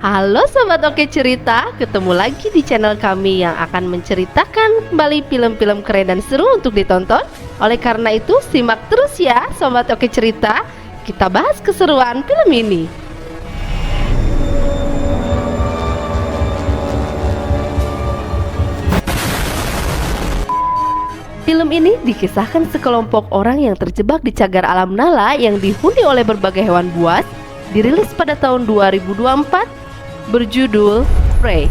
Halo Sobat Oke Cerita, ketemu lagi di channel kami yang akan menceritakan kembali film-film keren dan seru untuk ditonton. Oleh karena itu, simak terus ya Sobat Oke Cerita, kita bahas keseruan film ini. Film ini dikisahkan sekelompok orang yang terjebak di cagar alam Nala yang dihuni oleh berbagai hewan buas. Dirilis pada tahun 2024, berjudul Prey.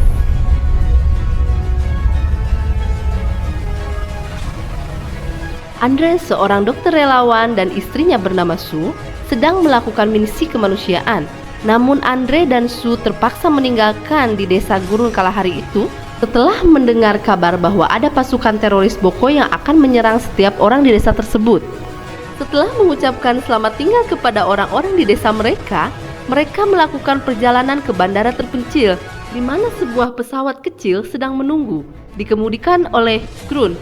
Andre, seorang dokter relawan dan istrinya bernama Sue, sedang melakukan misi kemanusiaan. Namun Andre dan Sue terpaksa meninggalkan di desa Gurun Kalahari itu setelah mendengar kabar bahwa ada pasukan teroris Boko yang akan menyerang setiap orang di desa tersebut. Setelah mengucapkan selamat tinggal kepada orang-orang di desa mereka melakukan perjalanan ke bandara terpencil, di mana sebuah pesawat kecil sedang menunggu, dikemudikan oleh Grun,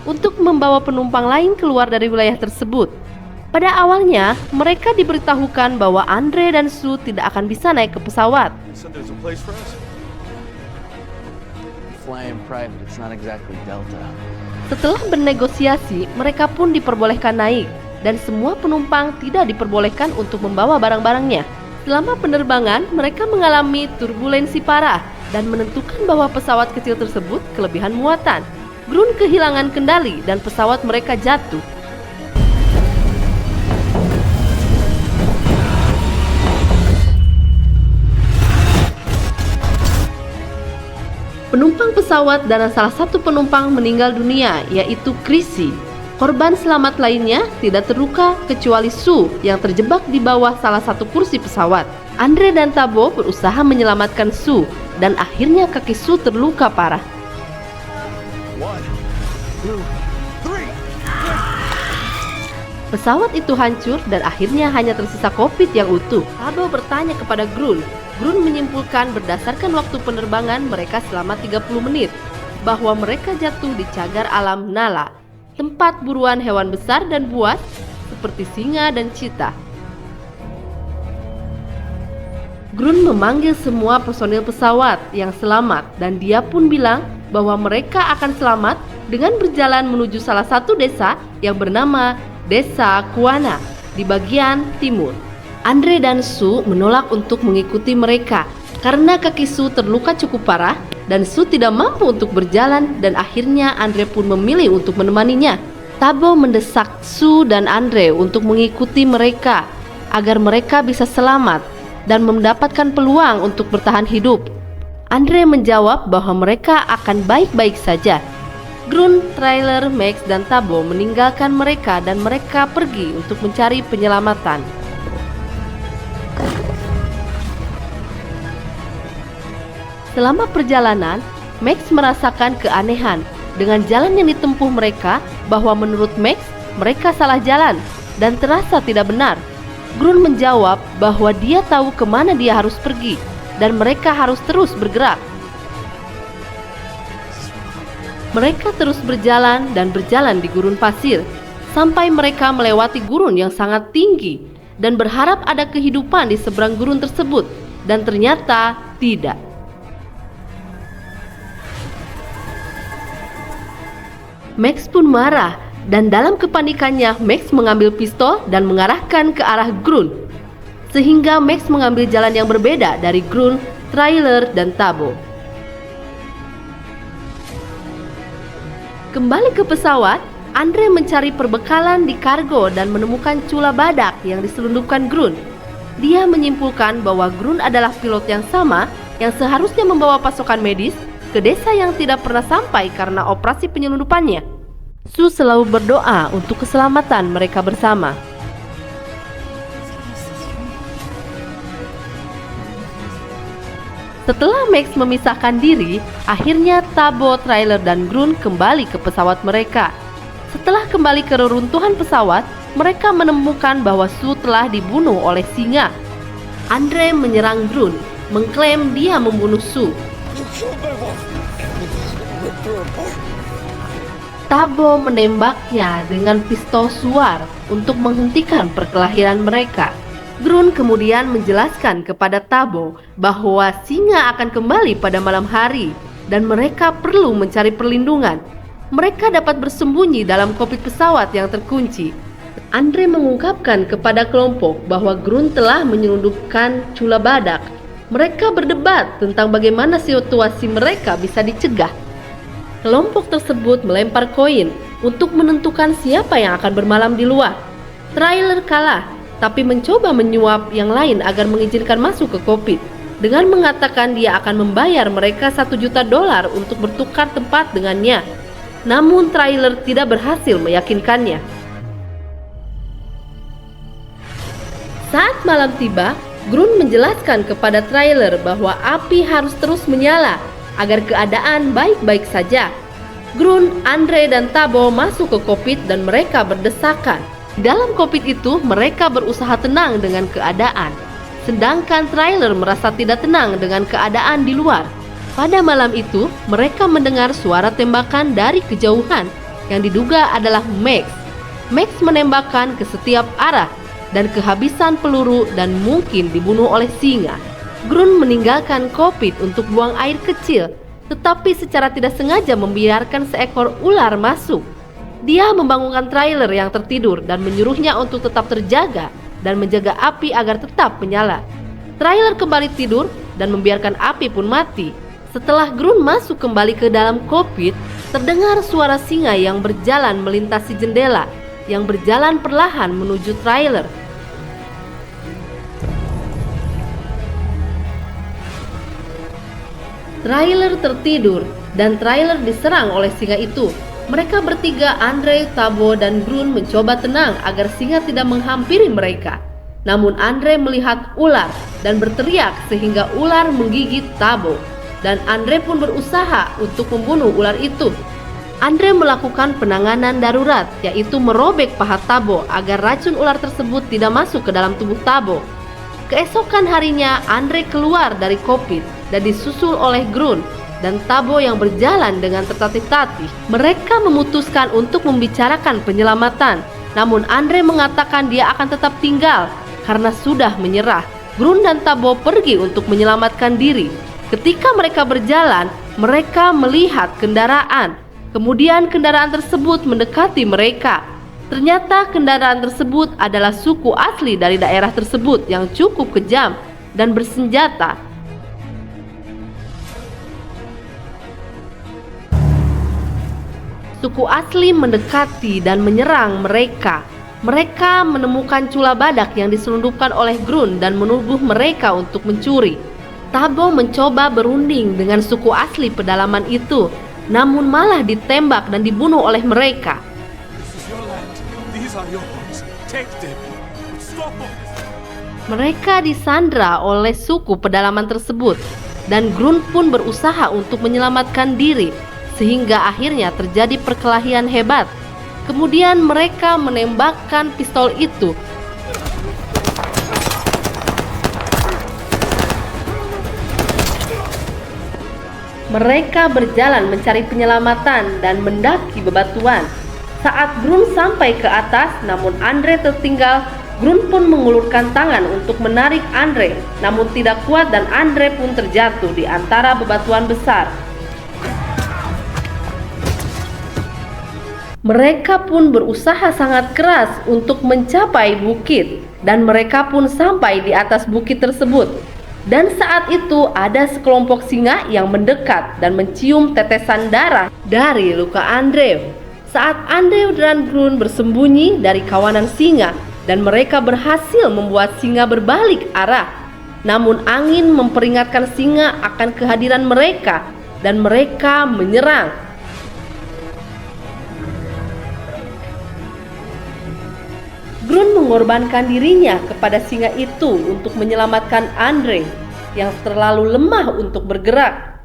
untuk membawa penumpang lain keluar dari wilayah tersebut. Pada awalnya, mereka diberitahukan bahwa Andre dan Sue tidak akan bisa naik ke pesawat. Setelah bernegosiasi, mereka pun diperbolehkan naik, dan semua penumpang tidak diperbolehkan untuk membawa barang-barangnya. Selama penerbangan, mereka mengalami turbulensi parah dan menentukan bahwa pesawat kecil tersebut kelebihan muatan. Grun kehilangan kendali dan pesawat mereka jatuh. Penumpang pesawat dan salah satu penumpang meninggal dunia, yaitu Chrissy. Korban selamat lainnya tidak terluka kecuali Sue yang terjebak di bawah salah satu kursi pesawat. Andre dan Tabo berusaha menyelamatkan Sue dan akhirnya kaki Sue terluka parah. Pesawat itu hancur dan akhirnya hanya tersisa kokpit yang utuh. Tabo bertanya kepada Grun. Grun menyimpulkan berdasarkan waktu penerbangan mereka selama 30 menit bahwa mereka jatuh di cagar alam Nala, tempat buruan hewan besar dan buas seperti singa dan cheetah. Grun memanggil semua personil pesawat yang selamat dan dia pun bilang bahwa mereka akan selamat dengan berjalan menuju salah satu desa yang bernama Desa Kuana di bagian timur. Andre dan Sue menolak untuk mengikuti mereka karena kaki Sue terluka cukup parah dan Sue tidak mampu untuk berjalan, dan akhirnya Andre pun memilih untuk menemaninya. Tabo mendesak Sue dan Andre untuk mengikuti mereka agar mereka bisa selamat dan mendapatkan peluang untuk bertahan hidup. Andre menjawab bahwa mereka akan baik-baik saja. Grun, Trailer, Max, dan Tabo meninggalkan mereka dan mereka pergi untuk mencari penyelamatan. Selama perjalanan, Max merasakan keanehan dengan jalan yang ditempuh mereka, bahwa menurut Max, mereka salah jalan dan terasa tidak benar. Grun menjawab bahwa dia tahu kemana dia harus pergi dan mereka harus terus bergerak. Mereka terus berjalan dan berjalan di gurun pasir sampai mereka melewati gurun yang sangat tinggi dan berharap ada kehidupan di seberang gurun tersebut, dan ternyata tidak. Max pun marah dan dalam kepanikannya Max mengambil pistol dan mengarahkan ke arah Grun, sehingga Max mengambil jalan yang berbeda dari Grun, Trailer, dan Tabo. Kembali ke pesawat, Andre mencari perbekalan di kargo dan menemukan cula badak yang diselundupkan Grun. Dia menyimpulkan bahwa Grun adalah pilot yang sama yang seharusnya membawa pasokan medis ke desa yang tidak pernah sampai karena operasi penyelundupannya. Sue selalu berdoa untuk keselamatan mereka bersama. Setelah Max memisahkan diri, akhirnya Tabo, Trailer, dan Grun kembali ke pesawat mereka. Setelah kembali ke reruntuhan pesawat, mereka menemukan bahwa Sue telah dibunuh oleh singa. Andre menyerang Grun, mengklaim dia membunuh Sue. Tabo menembaknya dengan pistol suar untuk menghentikan perkelahian mereka. Grun kemudian menjelaskan kepada Tabo bahwa singa akan kembali pada malam hari dan mereka perlu mencari perlindungan. Mereka dapat bersembunyi dalam kokpit pesawat yang terkunci. Andre mengungkapkan kepada kelompok bahwa Grun telah menyelundupkan cula badak. Mereka berdebat tentang bagaimana situasi mereka bisa dicegah. Kelompok tersebut melempar koin untuk menentukan siapa yang akan bermalam di luar. Trailer kalah, tapi mencoba menyuap yang lain agar mengizinkan masuk ke kokpit dengan mengatakan dia akan membayar mereka $1 juta untuk bertukar tempat dengannya. Namun Trailer tidak berhasil meyakinkannya. Saat malam tiba, Grun menjelaskan kepada Trailer bahwa api harus terus menyala agar keadaan baik-baik saja. Grun, Andre, dan Tabo masuk ke kokpit dan mereka berdesakan. Dalam kokpit itu, mereka berusaha tenang dengan keadaan. Sedangkan Trailer merasa tidak tenang dengan keadaan di luar. Pada malam itu, mereka mendengar suara tembakan dari kejauhan yang diduga adalah Max. Max menembakkan ke setiap arah dan kehabisan peluru dan mungkin dibunuh oleh singa. Grun meninggalkan kokpit untuk buang air kecil, tetapi secara tidak sengaja membiarkan seekor ular masuk. Dia membangunkan Trailer yang tertidur dan menyuruhnya untuk tetap terjaga dan menjaga api agar tetap menyala. Trailer kembali tidur dan membiarkan api pun mati. Setelah Grun masuk kembali ke dalam kokpit, terdengar suara singa yang berjalan melintasi jendela, yang berjalan perlahan menuju Trailer. Trailer tertidur dan Trailer diserang oleh singa itu. Mereka bertiga, Andre, Tabo, dan Grun mencoba tenang agar singa tidak menghampiri mereka. Namun Andre melihat ular dan berteriak sehingga ular menggigit Tabo. Dan Andre pun berusaha untuk membunuh ular itu. Andre melakukan penanganan darurat, yaitu merobek paha Tabo agar racun ular tersebut tidak masuk ke dalam tubuh Tabo. Keesokan harinya, Andre keluar dari kokpit dan disusul oleh Grun dan Tabo yang berjalan dengan tertatih-tatih. Mereka memutuskan untuk membicarakan penyelamatan. Namun Andre mengatakan dia akan tetap tinggal karena sudah menyerah. Grun dan Tabo pergi untuk menyelamatkan diri. Ketika mereka berjalan, mereka melihat kendaraan. Kemudian kendaraan tersebut mendekati mereka. Ternyata kendaraan tersebut adalah suku asli dari daerah tersebut yang cukup kejam dan bersenjata. Suku asli mendekati dan menyerang mereka. Mereka menemukan cula badak yang diselundupkan oleh Grun dan menuduh mereka untuk mencuri. Tabo mencoba berunding dengan suku asli pedalaman itu, namun malah ditembak dan dibunuh oleh mereka. Mereka disandra oleh suku pedalaman tersebut dan Grun pun berusaha untuk menyelamatkan diri sehingga akhirnya terjadi perkelahian hebat. Kemudian mereka menembakkan pistol itu. Mereka berjalan mencari penyelamatan dan mendaki bebatuan. Saat Grun sampai ke atas, namun Andre tertinggal, Grun pun mengulurkan tangan untuk menarik Andre, namun tidak kuat dan Andre pun terjatuh di antara bebatuan besar. Mereka pun berusaha sangat keras untuk mencapai bukit dan mereka pun sampai di atas bukit tersebut. Dan saat itu ada sekelompok singa yang mendekat dan mencium tetesan darah dari luka Andre. Saat Andre dan Grun bersembunyi dari kawanan singa dan mereka berhasil membuat singa berbalik arah. Namun angin memperingatkan singa akan kehadiran mereka dan mereka menyerang. Grun mengorbankan dirinya kepada singa itu untuk menyelamatkan Andre yang terlalu lemah untuk bergerak.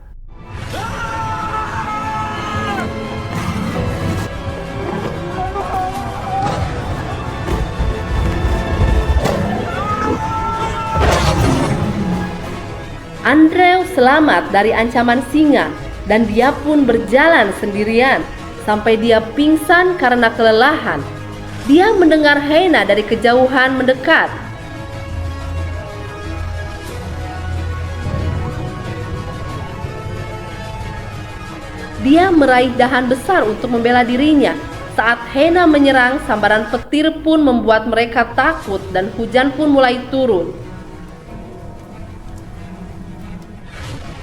Andre selamat dari ancaman singa dan dia pun berjalan sendirian sampai dia pingsan karena kelelahan. Dia mendengar hyena dari kejauhan mendekat. Dia meraih dahan besar untuk membela dirinya. Saat Hena menyerang, sambaran petir pun membuat mereka takut dan hujan pun mulai turun.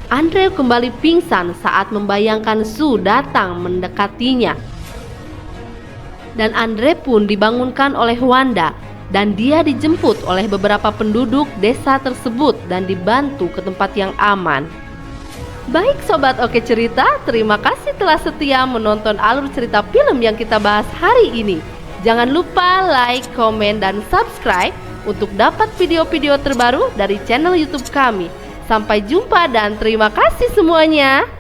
Andre kembali pingsan saat membayangkan Su datang mendekatinya. Dan Andre pun dibangunkan oleh Wanda dan dia dijemput oleh beberapa penduduk desa tersebut dan dibantu ke tempat yang aman. Baik Sobat Oke Cerita, terima kasih telah setia menonton alur cerita film yang kita bahas hari ini. Jangan lupa like, komen, dan subscribe untuk dapat video-video terbaru dari channel YouTube kami. Sampai jumpa dan terima kasih semuanya.